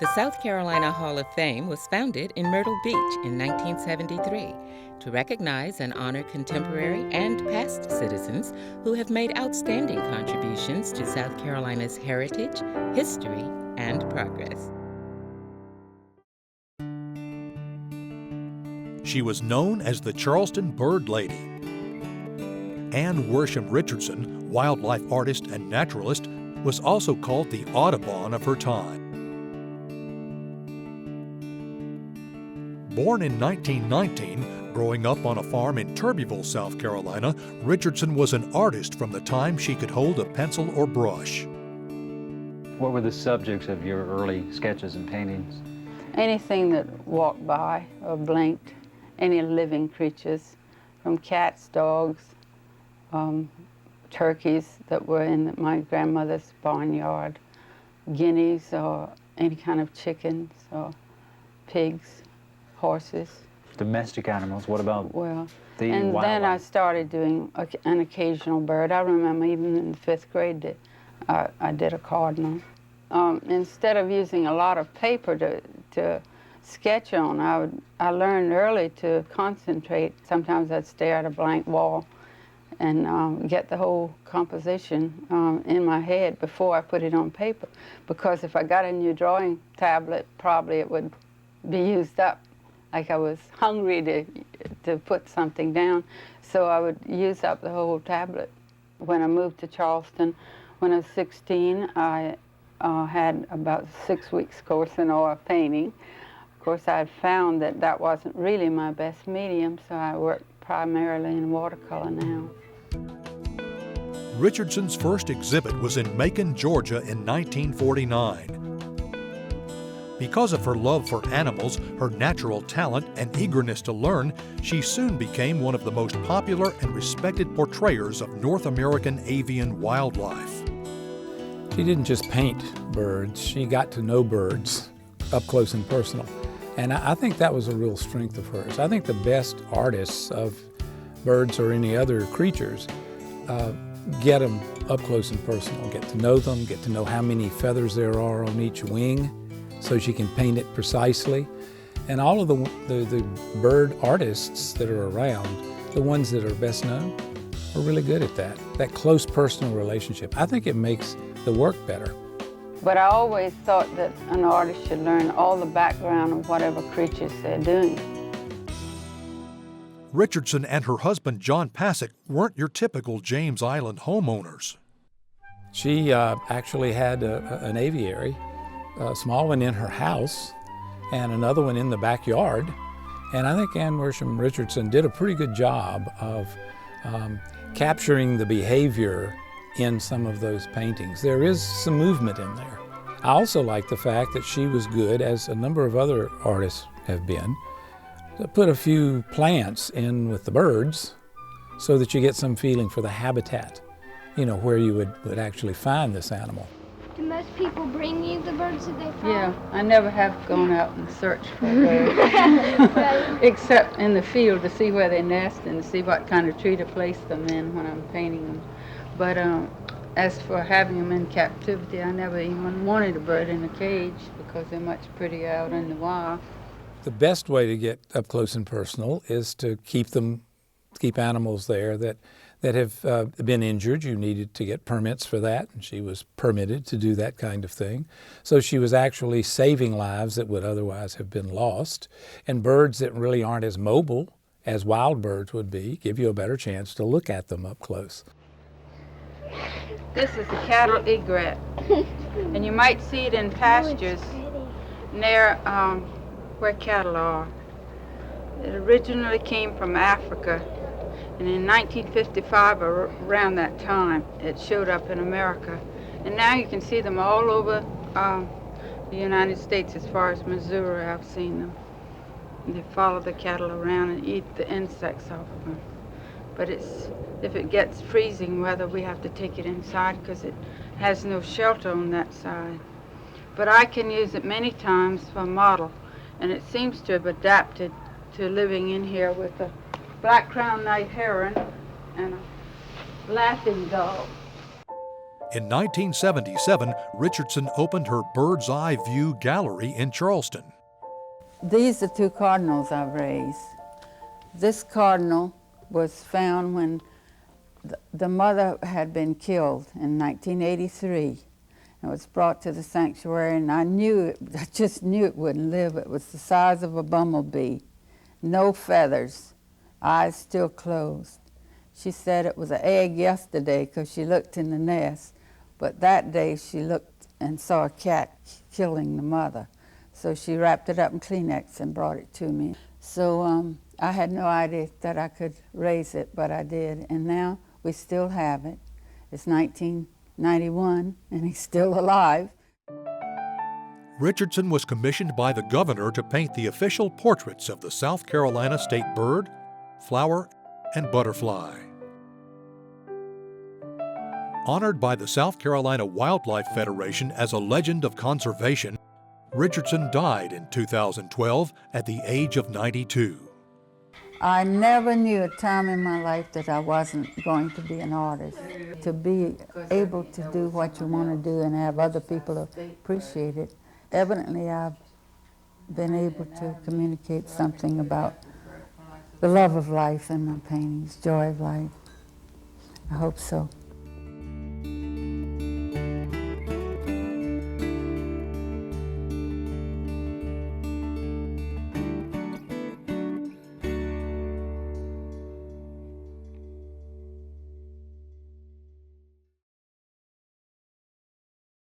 The South Carolina Hall of Fame was founded in Myrtle Beach in 1973 to recognize and honor contemporary and past citizens who have made outstanding contributions to South Carolina's heritage, history, and progress. She was known as the Charleston Bird Lady. And Worsham Richardson, wildlife artist and naturalist, was also called the Audubon of her time. Born in 1919, growing up on a farm in Turbeville, South Carolina, Richardson was an artist from the time she could hold a pencil or brush. What were the subjects of your early sketches and paintings? Anything that walked by or blinked, any living creatures, from cats, dogs, turkeys that were in my grandmother's barnyard, guineas or any kind of chickens or pigs, horses. Domestic animals, what about well, the and wildlife? then I started doing an occasional bird. I remember even in the 5th grade that I did a cardinal. Instead of using a lot of paper to sketch on, I learned early to concentrate. Sometimes I'd stare at a blank wall and get the whole composition in my head before I put it on paper. Because if I got a new drawing tablet, probably it would be used up. Like I was hungry to put something down, so I would use up the whole tablet. When I moved to Charleston, when I was 16, I had about a 6 weeks course in oil painting. Of course, I had found that that wasn't really my best medium, so I work primarily in watercolor now. Richardson's first exhibit was in Macon, Georgia in 1949. Because of her love for animals, her natural talent, and eagerness to learn, she soon became one of the most popular and respected portrayers of North American avian wildlife. She didn't just paint birds, she got to know birds up close and personal. And I think that was a real strength of hers. I think the best artists of birds or any other creatures get them up close and personal, get to know them, get to know how many feathers there are on each wing, so she can paint it precisely. And all of the bird artists that are around, the ones that are best known, are really good at that close personal relationship. I think it makes the work better. But I always thought that an artist should learn all the background of whatever creatures they're doing. Richardson and her husband, John Pasek, weren't your typical James Island homeowners. She actually had an aviary, a small one in her house and another one in the backyard. And I think Ann Worsham Richardson did a pretty good job of capturing the behavior in some of those paintings. There is some movement in there. I also like the fact that she was good, as a number of other artists have been, to put a few plants in with the birds so that you get some feeling for the habitat, you know, where you would actually find this animal. Do most people bring you the birds that they find? Yeah, I never have gone out and searched for birds, except in the field to see where they nest and to see what kind of tree to place them in when I'm painting them. But as for having them in captivity, I never even wanted a bird in a cage because they're much prettier out in the wild. The best way to get up close and personal is to keep animals there that have been injured. You needed to get permits for that, and she was permitted to do that kind of thing. So she was actually saving lives that would otherwise have been lost. And birds that really aren't as mobile as wild birds would be give you a better chance to look at them up close. This is a cattle egret, and you might see it in pastures near where cattle are. It originally came from Africa, and in 1955, around that time, it showed up in America. And now you can see them all over the United States. As far as Missouri, I've seen them. And they follow the cattle around and eat the insects off of them. But if it gets freezing weather, we have to take it inside because it has no shelter on that side. But I can use it many times for a model, and it seems to have adapted to living in here with a black crowned night heron and a laughing dog. In 1977, Richardson opened her Bird's Eye View Gallery in Charleston. These are two cardinals I've raised. This cardinal was found when the mother had been killed in 1983. It was brought to the sanctuary, and I just knew it wouldn't live. It was the size of a bumblebee, no feathers, eyes still closed. She said it was an egg yesterday because she looked in the nest, but that day she looked and saw a cat killing the mother. So she wrapped it up in Kleenex and brought it to me. So I had no idea that I could raise it, but I did, and now we still have it. It's 1991, and he's still alive. Richardson was commissioned by the governor to paint the official portraits of the South Carolina state bird, flower, and butterfly. Honored by the South Carolina Wildlife Federation as a legend of conservation, Richardson died in 2012 at the age of 92. I never knew a time in my life that I wasn't going to be an artist. To be able to do what you want to do and have other people appreciate it. Evidently, I've been able to communicate something about the love of life in my paintings, joy of life. I hope so.